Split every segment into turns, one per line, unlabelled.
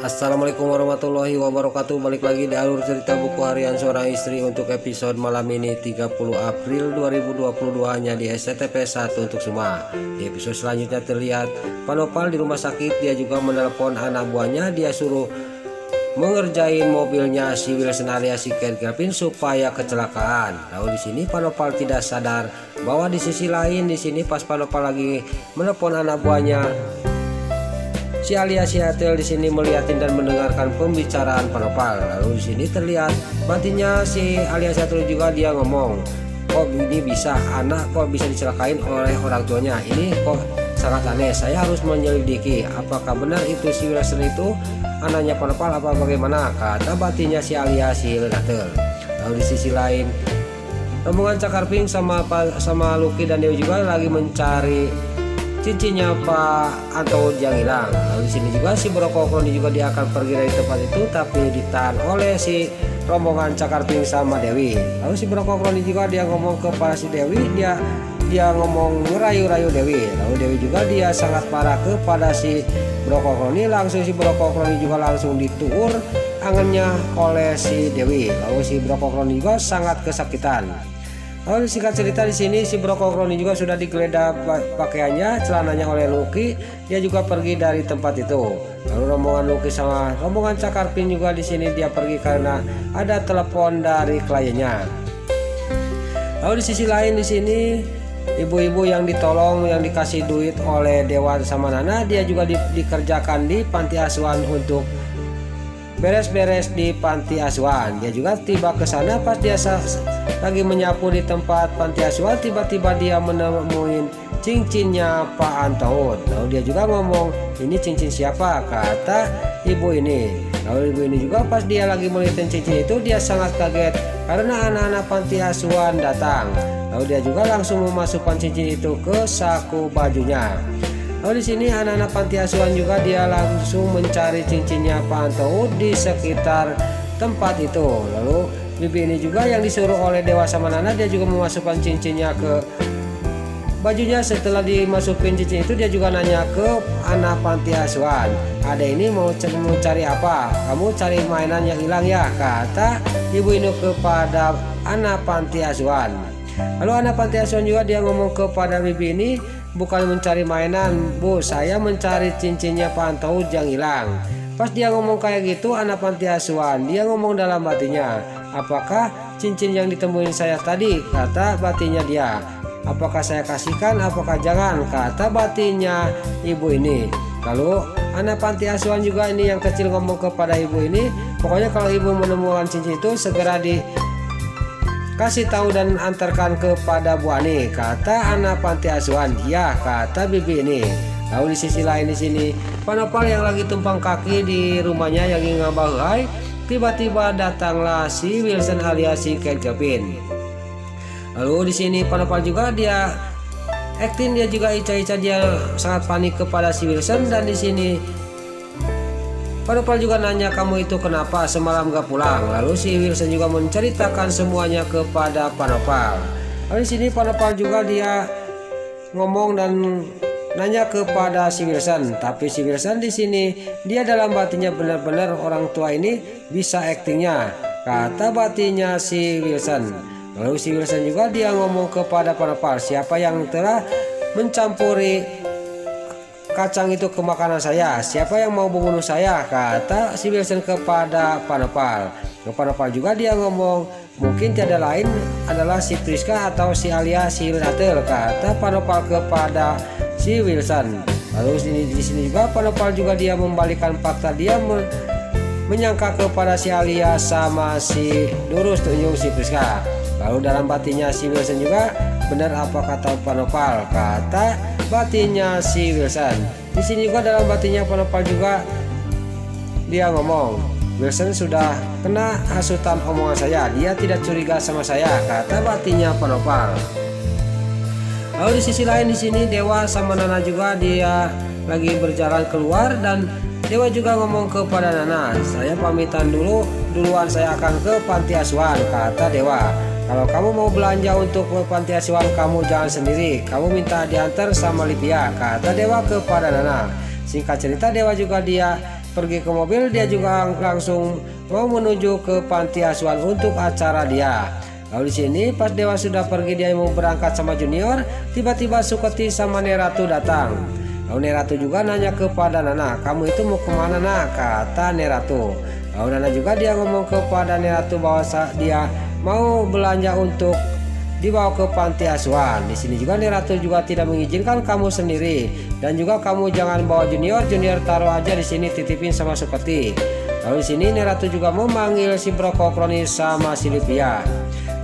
Assalamualaikum warahmatullahi wabarakatuh. Balik lagi di alur cerita buku harian seorang istri untuk episode malam ini 30 April 2022 hanya di SCTP 1 untuk semua. Di episode selanjutnya terlihat Panopal di rumah sakit. Dia juga menelpon anak buahnya. Dia suruh mengerjain mobilnya si Wilson alias si Ken Kelvin supaya kecelakaan. Lalu di sini Panopal tidak sadar bahwa di sisi lain di sini pas Panopal lagi menelpon anak buahnya, si alias si Atel di sini melihatin dan mendengarkan pembicaraan Panopal. Lalu di sini terlihat batinnya si alias Atel juga. Dia ngomong, kok ini bisa anak kok bisa dicelakain oleh orang tuanya? Ini kok sangat aneh. Saya harus menyelidiki apakah benar itu si Wilson itu anaknya Panopal apa bagaimana, kata batinnya si alias si Atel. Lalu di sisi lain rombongan Cakarping sama Lucky dan Dewi juga lagi mencari cincinnya Pak Anto yang hilang. Lalu di sini juga si Brokokroni juga dia akan pergi dari tempat itu, tapi ditahan oleh si rombongan Cakarping sama Dewi. Lalu si Brokokroni juga dia ngomong kepada si Dewi, dia ngomong ngerayu-rayu Dewi. Lalu Dewi juga dia sangat marah kepada si Brokokroni. Langsung si Brokokroni juga langsung dituur angannya oleh si Dewi. Lalu si Brokokroni juga sangat kesakitan. Lalu singkat cerita di sini si Brokokroni juga sudah digeledah pakaiannya, celananya oleh Lucky. Dia juga pergi dari tempat itu. Lalu rombongan Lucky sama rombongan Cakarping juga di sini dia pergi karena ada telepon dari kliennya. Lalu di sisi lain di sini ibu-ibu yang ditolong, yang dikasih duit oleh Dewa sama Nana, dia juga dikerjakan di panti asuhan untuk beres-beres di panti asuhan. Dia juga tiba ke sana pas dia lagi menyapu di tempat panti asuhan, tiba-tiba dia menemuin cincinnya Pak Antaud. Lalu dia juga ngomong, ini cincin siapa? Kata ibu ini. Lalu ibu ini juga pas dia lagi melihat cincin itu, dia sangat kaget karena anak-anak panti asuhan datang. Lalu dia juga langsung memasukkan cincin itu ke saku bajunya. Lalu di sini anak-anak panti asuhan juga dia langsung mencari cincinnya Pak Antaud di sekitar tempat itu. Lalu bibi ini juga yang disuruh oleh Dewa sama Nana, dia juga memasukkan cincinnya ke bajunya. Setelah dimasukin cincin itu, dia juga nanya ke anak panti asuhan, ada ini mau cari apa? Kamu cari mainan yang hilang ya? Kata ibu ini kepada anak panti asuhan. Lalu anak panti asuhan juga dia ngomong kepada bibi ini, bukan mencari mainan bu, saya mencari cincinnya Pak Antaud yang hilang. Pas dia ngomong kayak gitu, anak panti asuhan dia ngomong dalam batinnya, apakah cincin yang ditemuin saya tadi? Kata batinnya dia. Apakah saya kasihkan, apakah jangan? Kata batinnya ibu ini. Lalu anak panti asuhan juga ini yang kecil ngomong kepada ibu ini, pokoknya kalau ibu menemukan cincin itu segera kasih tahu dan antarkan kepada Bu Ani, kata anak panti asuhan. Ya, kata bibi ini. Lalu di sisi lain di sini Panopal yang lagi tumpang kaki di rumahnya yang ngabahai, tiba-tiba datanglah si Wilson alias si Ken Kelvin. Lalu di sini Panopal juga dia acting, dia juga ica-ica, dia sangat panik kepada si Wilson. Dan di sini Panopal juga nanya, kamu itu kenapa semalam gak pulang? Lalu si Wilson juga menceritakan semuanya kepada Panopal. Lalu di sini Panopal juga dia ngomong dan nanya kepada si Wilson, tapi si Wilson di sini dia dalam batinnya benar-benar orang tua ini bisa aktingnya, kata batinnya si Wilson. Lalu si Wilson juga dia ngomong kepada Panopal, siapa yang telah mencampuri kacang itu ke makanan saya? Siapa yang mau membunuh saya? Kata si Wilson kepada Panopal. Panopal juga dia ngomong, mungkin tiada lain adalah si Priska atau si alias si Atel, kata Panopal kepada si Wilson. Lalu di sini juga Panopal juga dia membalikan fakta, dia menyangka kepada si alias sama si Lurus tunjuk si Priska. Lalu dalam batinnya si Wilson juga, benar apa kata Panopal? Kata batinnya si Wilson. Di sini juga dalam batinnya Panopal juga dia ngomong, Wilson sudah kena hasutan omongan saya, dia tidak curiga sama saya, kata batinnya Panopal. Lalu di sisi lain di sini Dewa sama Nana juga dia lagi berjalan keluar, dan Dewa juga ngomong kepada Nana, saya pamitan duluan, saya akan ke panti asuhan, kata Dewa. Kalau kamu mau belanja untuk panti asuhan, kamu jangan sendiri, kamu minta diantar sama Livia, kata Dewa kepada Nana. Singkat cerita Dewa juga dia pergi ke mobil, dia juga langsung mau menuju ke panti asuhan untuk acara dia. Lalu di sini pas Dewa sudah pergi, dia mau berangkat sama Junior, tiba-tiba Suketi sama Neratu datang. Lalu Neratu juga nanya kepada Nana, kamu itu mau kemana nak? Kata Neratu. Lalu Nana juga dia ngomong kepada Neratu bahwa dia mau belanja untuk dibawa ke panti asuhan. Di sini juga Neratu juga tidak mengizinkan kamu sendiri, dan juga kamu jangan bawa Junior taruh aja di sini, titipin sama Suketi. Lalu di sini Neratu juga memanggil si Brokokroni sama si Livia.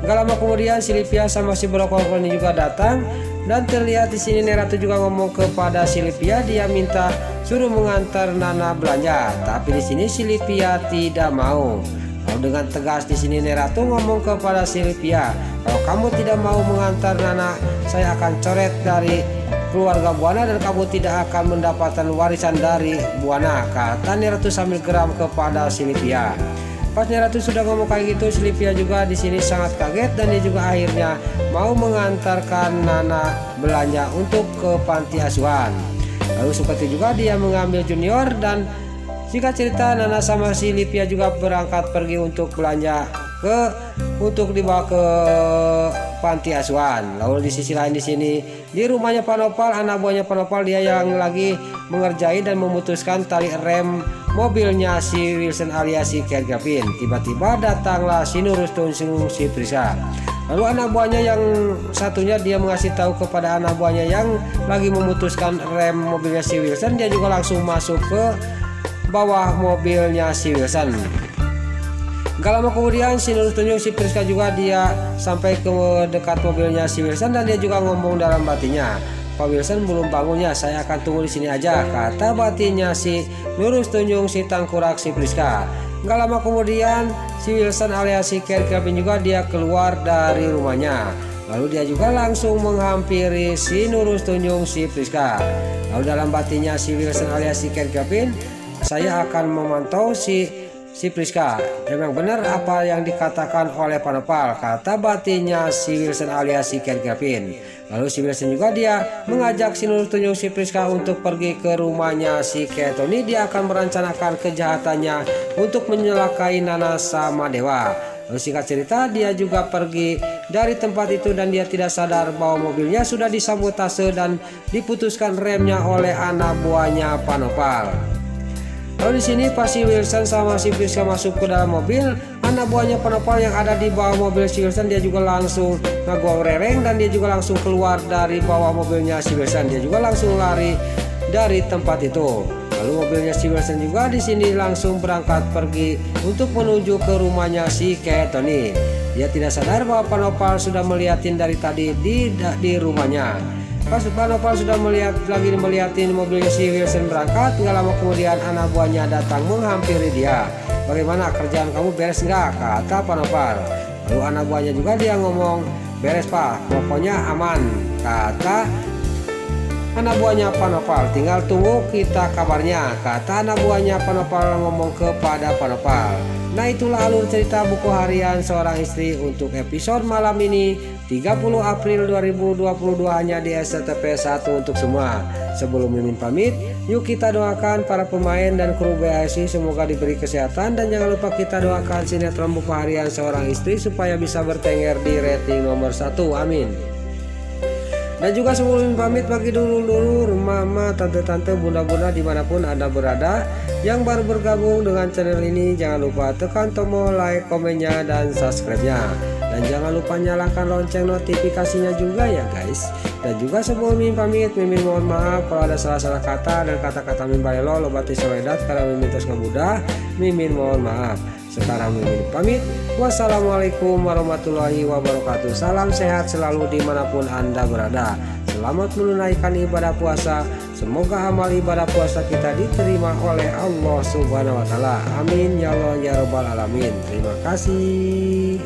Gak lama kemudian si Livia sama si Brokokroni juga datang, dan terlihat di sini Neratu juga ngomong kepada si Livia, dia minta suruh mengantar Nana belanja, tapi di sini si Livia tidak mau. Lalu dengan tegas di sini Neratu ngomong kepada si Livia, kalau kamu tidak mau mengantar Nana, saya akan coret dari keluarga Buana dan kamu tidak akan mendapatkan warisan dari Buana, kata Neratu sambil geram kepada si Livia. Pas Neratu sudah ngomong kayak gitu, si Livia juga di sini sangat kaget, dan dia juga akhirnya mau mengantarkan Nana belanja untuk ke panti asuhan. Lalu Suketi juga dia mengambil Junior, dan singkat cerita Nana sama si Livia juga berangkat pergi untuk belanja untuk dibawa ke panti asuhan. Lalu di sisi lain di sini di rumahnya Pak Nopal, anak buahnya Pak Nopal, dia yang lagi mengerjai dan memutuskan tali rem mobilnya si Wilson alias si Ken Gavin. Tiba-tiba datanglah si Nurus Tunjung si Priska. Lalu anak buahnya yang satunya dia mengasih tahu kepada anak buahnya yang lagi memutuskan rem mobilnya si Wilson, dia juga langsung masuk ke bawah mobilnya si Wilson. Gak lama kemudian si Nurus Tunjung si Priska juga dia sampai ke dekat mobilnya si Wilson, dan dia juga ngomong dalam batinnya, Pak Wilson belum bangunnya, saya akan tunggu di sini aja, kata batinnya si Nurus Tunjung si Tangkurak si Priska. Gak lama kemudian si Wilson alias si Ken Gavin juga dia keluar dari rumahnya. Lalu dia juga langsung menghampiri si Nurus Tunjung si Priska. Lalu dalam batinnya si Wilson alias si Ken Gavin, saya akan memantau si Priska. Memang benar apa yang dikatakan oleh Pak Nopal, kata batinnya si Wilson alias si Ken Gavin. Lalu si Wilson juga dia mengajak si Nurus Tunjung si Priska untuk pergi ke rumahnya si Ketoni. Dia akan merencanakan kejahatannya untuk menyelakai Nana sama Dewa. Lalu singkat cerita dia juga pergi dari tempat itu, dan dia tidak sadar bahwa mobilnya sudah disabotase dan diputuskan remnya oleh anak buahnya Pak Nopal. Lalu di sini pas si Wilson sama si Priska masuk ke dalam mobil, anak buahnya Pak Nopal yang ada di bawah mobil si Wilson dia juga langsung ngagong rereng, dan dia juga langsung keluar dari bawah mobilnya si Wilson. Dia juga langsung lari dari tempat itu. Lalu mobilnya si Wilson juga di sini langsung berangkat pergi untuk menuju ke rumahnya si Ketoni. Dia tidak sadar bahwa Pak Nopal sudah melihatin dari tadi di rumahnya. Pas Pak Nopal sudah melihatin mobilnya si Wilson berangkat, gak lama kemudian anak buahnya datang menghampiri dia. Bagaimana kerjaan kamu, beres nggak? Kata Pak Nopal. Lalu anak buahnya juga dia ngomong, beres Pak, pokoknya aman, kata anak buahnya Pak Nopal. Tinggal tunggu kita kabarnya, kata anak buahnya Pak Nopal ngomong kepada Pak Nopal. Nah itulah alur cerita buku harian seorang istri untuk episode malam ini 30 April 2022 hanya di SCTP 1 untuk semua. Sebelum Mimin pamit, yuk kita doakan para pemain dan kru BASI semoga diberi kesehatan, dan jangan lupa kita doakan sinetron buku harian seorang istri supaya bisa bertengger di rating nomor 1, amin. Dan juga sebelum pamit, bagi dulur-dulur, mama, tante-tante, bunda-bunda dimanapun Anda berada yang baru bergabung dengan channel ini, jangan lupa tekan tombol like, komennya, dan subscribe-nya. Dan jangan lupa nyalakan lonceng notifikasinya juga ya guys. Dan juga sebelum Mimin pamit, Mimin mohon maaf kalau ada salah-salah kata dan kata-kata Mimin balelo lobati soledat karena Mimin terus kemudah. Mimin mohon maaf. Sekarang Mimin pamit. Wassalamualaikum warahmatullahi wabarakatuh. Salam sehat selalu dimanapun Anda berada. Selamat menunaikan ibadah puasa. Semoga amal ibadah puasa kita diterima oleh Allah Subhanahu wa Ta'ala. Amin ya Allah ya Rabbal Alamin. Terima kasih.